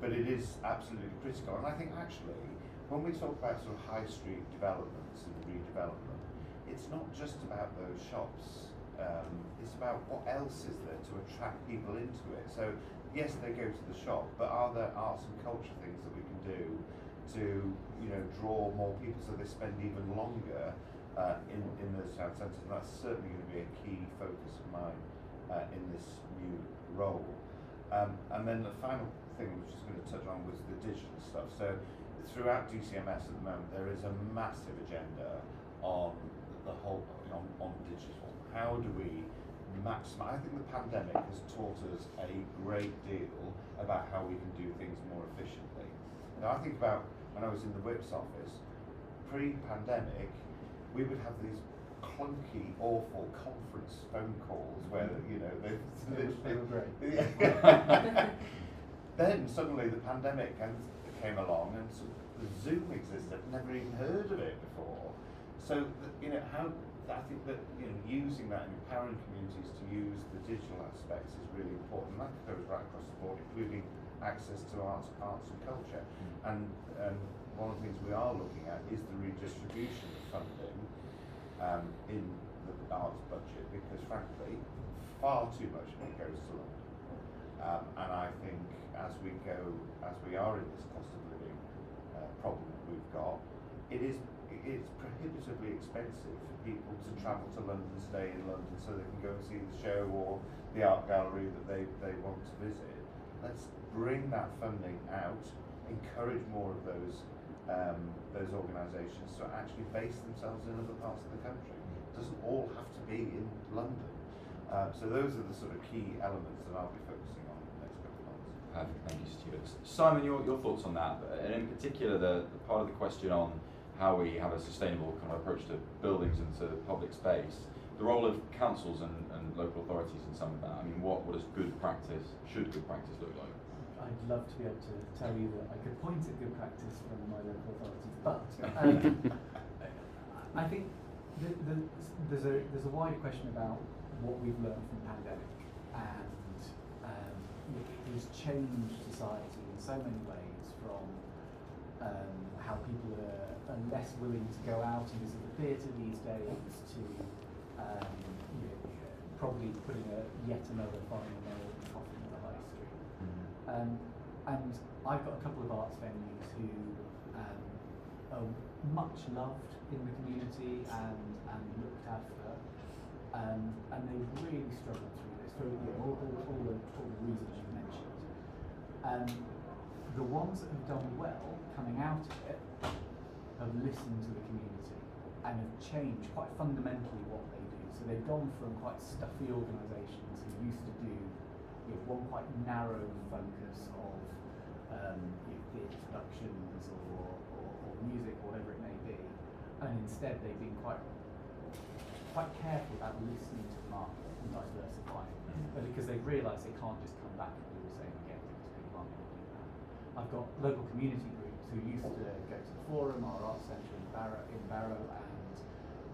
S3: But it is absolutely critical, and I think actually, when we talk about sort of high street developments and redevelopment, it's not just about those shops. It's about what else is there to attract people into it. So yes, they go to the shop, but are there arts and culture things that we can do to draw more people so they spend even longer in those town centres? And that's certainly going to be a key focus of mine in this new role. And then the final thing I was just going to touch on was the digital stuff. So throughout DCMS at the moment, there is a massive agenda on the whole on digital. How do we maximize? I think the pandemic has taught us a great deal about how we can do things more efficiently. Now I think about when I was in the Whip's office, pre-pandemic, we would have these clunky, awful conference phone calls where they were great. Then suddenly the pandemic came along, and Zoom existed. I'd never even heard of it before. So I think that using that and empowering communities to use the digital aspects is really important. And that goes right across the board, including access to arts and culture. And one of the things we are looking at is the redistribution of funding in the arts budget, because frankly, far too much of it goes to London. And I think as we are in this cost of living problem that we've got, it's prohibitively expensive for people to travel to London, stay in London, so they can go and see the show or the art gallery that they want to visit. Let's bring that funding out, encourage more of those organisations to actually base themselves in other parts of the country. It doesn't all have to be in London. So those are the sort of key elements that I'll be focusing on in the next couple of months.
S1: Perfect, thank you, Stuart. Simon, your thoughts on that, and in particular the part of the question on how we have a sustainable kind of approach to buildings and to public space, the role of councils and local authorities in some of that. I mean, what does good practice look like?
S2: I'd love to be able to tell you that I could point at good practice from my local authorities, but I think there's a wider question about what we've learned from the pandemic, and it has changed society in so many ways, from how people are less willing to go out and visit the theatre these days to probably putting yet another final nail in the coffin of the high street. And I've got a couple of arts venues who are much loved in the community and looked after, and they've really struggled through this for all the reasons you mentioned. The ones that have done well coming out of it have listened to the community and have changed quite fundamentally what they do. So they've gone from quite stuffy organisations who used to do one quite narrow focus of theatre productions or music, or whatever it may be, and instead they've been quite careful about listening to the market and diversifying, because they've realised they can't just come back and do the same again, because people aren't going to do that. I've got local community groups who used to go to the Forum, our arts centre in Barrow, and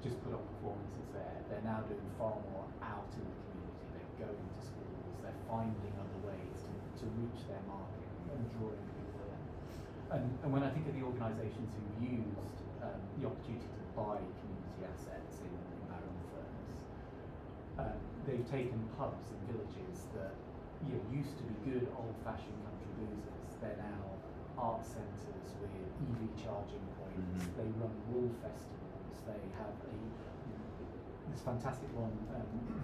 S2: just put on performances there. They're now doing far more out in the community. They're going to schools, they're finding other ways to reach their market and drawing people in. And when I think of the organisations who used the opportunity to buy community assets in Barrow and Furness, they've taken pubs in villages that used to be good old-fashioned country boozers. They're now art centres with EV charging points. They run wool festivals. They have this fantastic one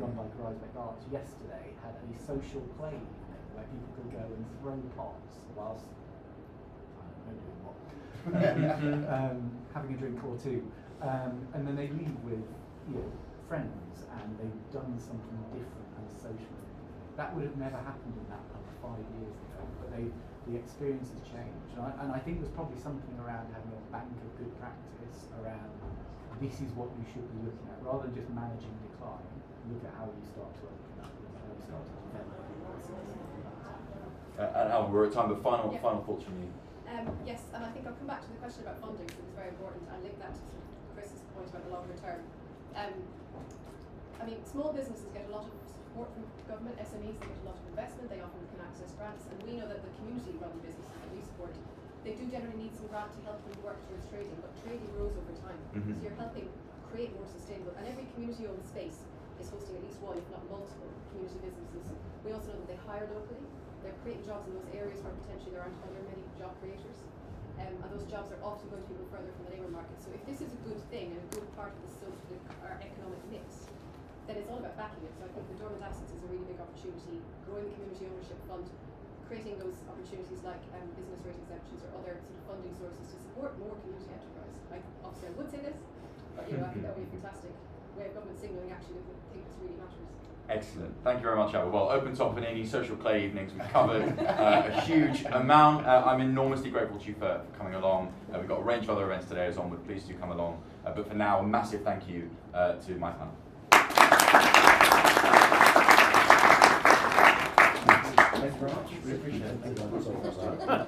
S2: run by Greisbeck Arts yesterday had a social play evening where people could go and throw pots whilst doing what, having a drink or two, and then they leave with friends, and they've done something different and social. That would have never happened in that pub 5 years ago, but the experience has changed, and I think there's probably something around having a bank of good practice around this is what you should be looking at, rather than just managing decline. Look at how you start to open up, how you start to develop.
S1: And Al, we're at time, but final thoughts from you.
S4: Yes, and I think I'll come back to the question about funding, because it's very important, and link that to Chris's point about the longer term. I mean, small businesses get a lot of support from government, SMEs, they get a lot of investment, they often can access grants, and we know that the community-run businesses that we support, they do generally need some grant to help them work towards trading, but trading grows over time. So you're helping create more sustainable, and every community-owned space is hosting at least one, if not multiple, community businesses. We also know that they hire locally, they're creating jobs in those areas where potentially there aren't other many job creators, and those jobs are often going to be a little further from the labour market. So if this is a good thing and a good part of our economic mix, then it's all about backing it. So I think the dormant assets is a really big opportunity, growing the community ownership fund, creating those opportunities like business rate exemptions or other sort of funding sources to support more community enterprise. Obviously I would say this, but I think that would be a fantastic way of government signalling actually that they think this really matters.
S1: Excellent. Thank you very much, Al. Well, open top of any social play evenings. We've covered a huge amount. I'm enormously grateful to you for coming along. We've got a range of other events today as Onward. Please do come along. But for now, a massive thank you to my panel. Thank you very much. We appreciate it.